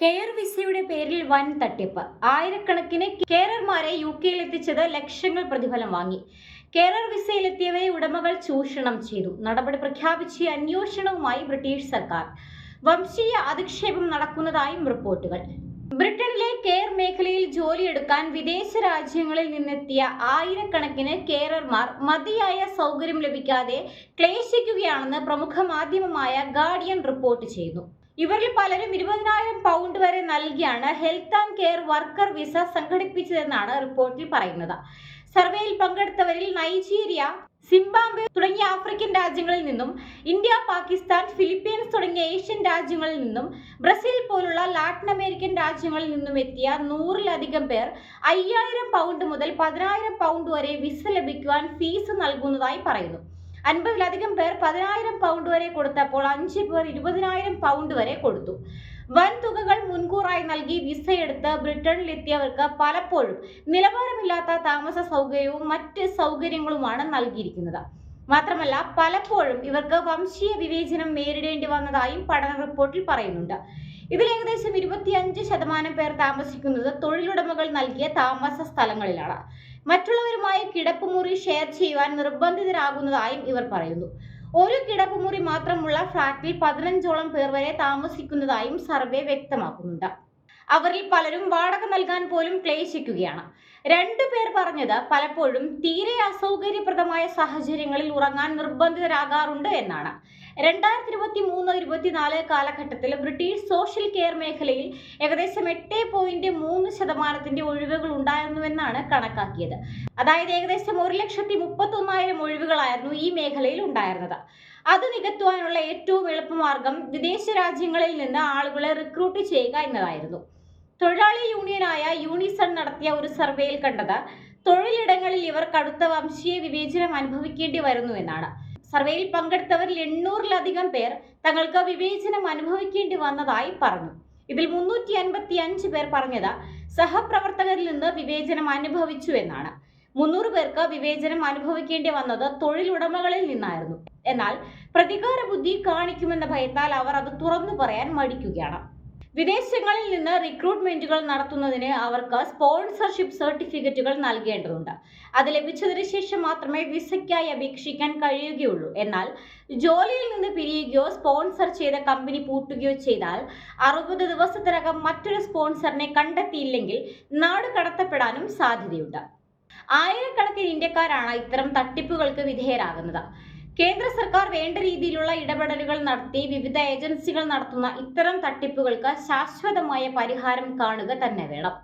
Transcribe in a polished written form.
Care വിസയുടെ പേരിൽ വൻ തട്ടിപ്പ്. ആയിരക്കണക്കിന് കെയറർമാരെ യുകെയിൽ എത്തിച്ചത് ലക്ഷങ്ങൾ പ്രതിഫലം വാങ്ങി. കെയർ വിസയിലെത്തിയവരെ ഉടമകൾ ചൂഷണം ചെയ്തു. നടപടി പ്രഖ്യാപിച്ച് അന്വേഷണവുമായി ബ്രിട്ടീഷ് സർക്കാർ. വംശീയ അധിക്ഷേപം നടക്കുന്നതായും റിപ്പോർട്ടുകൾ. ബ്രിട്ടനിലെ കെയർ മേഖലയിൽ ജോലിയെടുക്കാൻ വിദേശ രാജ്യങ്ങളിൽ നിന്നെത്തിയ ആയിരക്കണക്കിന് കെയറർമാർ മതിയായ സൗകര്യം ലഭിക്കാതെ ക്ലേശിക്കുകയാണെന്ന് പ്രമുഖ മാധ്യമമായ ഗാർഡിയൻ റിപ്പോർട്ട് ചെയ്യുന്നു. ഇവരിൽ പലരും 20,000 പൗണ്ട് വരെ നൽകിയാണ് health and care worker visa സംഘടിപ്പിച്ചതെന്നാണ് റിപ്പോർട്ടിൽ പറയുന്നത്. സർവേയിൽ പങ്കെടുത്തവരിൽ നൈജീരിയ, സിംബാബ്വെ തുടങ്ങിയ ആഫ്രിക്കൻ രാജ്യങ്ങളിൽ നിന്നും, ഇന്ത്യ, പാകിസ്ഥാൻ, ഫിലിപ്പീൻസ് തുടങ്ങിയ ഏഷ്യൻ രാജ്യങ്ങളിൽ നിന്നും, ബ്രസീൽ പോലുള്ള ലാറ്റിൻ അമേരിക്കൻ രാജ്യങ്ങളിൽ നിന്നും എത്തിയ 100-ലധികം പേർ 5,000 പൗണ്ട് മുതൽ 10,000 പൗണ്ട് വരെ വിസ ലഭിക്കുവാൻ ഫീസ് നൽകുന്നതായി പറയുന്നു. 50-ലധികം പേർ 10,000 പൗണ്ട് വരെ കൊടുത്തപ്പോൾ 5 പേർ 20,000 പൗണ്ട് വരെ കൊടുത്തു. വൻ തുകകൾ മുൻകൂറായി നൽകി വിസയെടുത്ത് ബ്രിട്ടനിലെത്തിയവർക്ക് പലപ്പോഴും നിലവാരമില്ലാത്ത താമസ സൗകര്യവും മറ്റ് സൗകര്യങ്ങളുമാണ് നൽകിയിരിക്കുന്നത്. മാത്രമല്ല, പലപ്പോഴും ഇവർക്ക് വംശീയ വിവേചനം നേരിടേണ്ടി വന്നതായും പഠന റിപ്പോർട്ടിൽ പറയുന്നുണ്ട്. ഇതിൽ ഏകദേശം 25% പേർ താമസിക്കുന്നത് തൊഴിലുടമകൾ നൽകിയ താമസ സ്ഥലങ്ങളിലാണ്. മറ്റുള്ളവരുമായി കിടപ്പുമുറി ഷെയർ ചെയ്യുവാൻ നിർബന്ധിതരാകുന്നതായും ഇവർ പറയുന്നു. ഒരു കിടപ്പുമുറി മാത്രമുള്ള ഫ്ളാറ്റിൽ 15ഓളം പേർ വരെ താമസിക്കുന്നതായും സർവേ വ്യക്തമാക്കുന്നുണ്ട്. അവരിൽ പലരും വാടക നൽകാൻ പോലും ക്ലേശിക്കുകയാണ്. 2 പേർ പറഞ്ഞത് പലപ്പോഴും തീരെ അസൗകര്യപ്രദമായ സാഹചര്യങ്ങളിൽ ഉറങ്ങാൻ നിർബന്ധിതരാകാറുണ്ട് എന്നാണ്. 2023-24 കാലഘട്ടത്തിൽ ബ്രിട്ടീഷ് സോഷ്യൽ കെയർ മേഖലയിൽ ഏകദേശം 8.3% ഒഴിവുകൾ ഉണ്ടായിരുന്നുവെന്നാണ് കണക്കാക്കിയത്. അതായത് ഏകദേശം 1,31,000 ഒഴിവുകളായിരുന്നു ഈ മേഖലയിൽ ഉണ്ടായിരുന്നത്. അത് നികത്തുവാനുള്ള ഏറ്റവും എളുപ്പമാർഗം വിദേശ രാജ്യങ്ങളിൽ നിന്ന് ആളുകളെ റിക്രൂട്ട് ചെയ്യുക എന്നതായിരുന്നു. തൊഴിലാളി യൂണിയനായ യൂണിസൺ നടത്തിയ ഒരു സർവേയിൽ കണ്ടത് തൊഴിലിടങ്ങളിൽ ഇവർ കടുത്ത വംശീയ വിവേചനം അനുഭവിക്കേണ്ടി വരുന്നുവെന്നാണ്. സർവേയിൽ പങ്കെടുത്തവരിൽ 800-ലധികം പേർ തങ്ങൾക്ക് വിവേചനം അനുഭവിക്കേണ്ടി വന്നതായി പറഞ്ഞു. ഇതിൽ 355 പേർ പറഞ്ഞത് സഹപ്രവർത്തകരിൽ നിന്ന് വിവേചനം അനുഭവിച്ചു എന്നാണ്. 300 പേർക്ക് വിവേചനം അനുഭവിക്കേണ്ടി വന്നത് തൊഴിലുടമകളിൽ നിന്നായിരുന്നു. എന്നാൽ പ്രതികാര ബുദ്ധി കാണിക്കുമെന്ന ഭയത്താൽ അവർ അത് തുറന്നു പറയാൻ മടിക്കുകയാണ്. വിദേശങ്ങളിൽ നിന്ന് റിക്രൂട്ട്മെന്റുകൾ നടത്തുന്നതിന് അവർക്ക് സ്പോൺസർഷിപ്പ് സർട്ടിഫിക്കറ്റുകൾ നൽകേണ്ടതുണ്ട്. അത് ലഭിച്ചതിന് ശേഷം മാത്രമേ വിസയ്ക്കായി അപേക്ഷിക്കാൻ കഴിയുകയുള്ളൂ. എന്നാൽ ജോലിയിൽ നിന്ന് പിരിയുകയോ സ്പോൺസർ ചെയ്ത കമ്പനി പൂട്ടുകയോ ചെയ്താൽ 60 ദിവസത്തിനകം മറ്റൊരു സ്പോൺസറിനെ കണ്ടെത്തിയില്ലെങ്കിൽ നാട് കടത്തപ്പെടാനും സാധ്യതയുണ്ട്. ആയിരക്കണക്കിന് ഇന്ത്യക്കാരാണ് ഇത്തരം തട്ടിപ്പുകൾക്ക് വിധേയരാകുന്നത്. കേന്ദ്ര സർക്കാർ വേണ്ട രീതിയിലുള്ള ഇടപെടലുകൾ നടത്തി വിവിധ ഏജൻസികൾ നടത്തുന്ന ഇത്തരം തട്ടിപ്പുകൾക്ക് ശാശ്വതമായ പരിഹാരം കാണുക തന്നെ വേണം.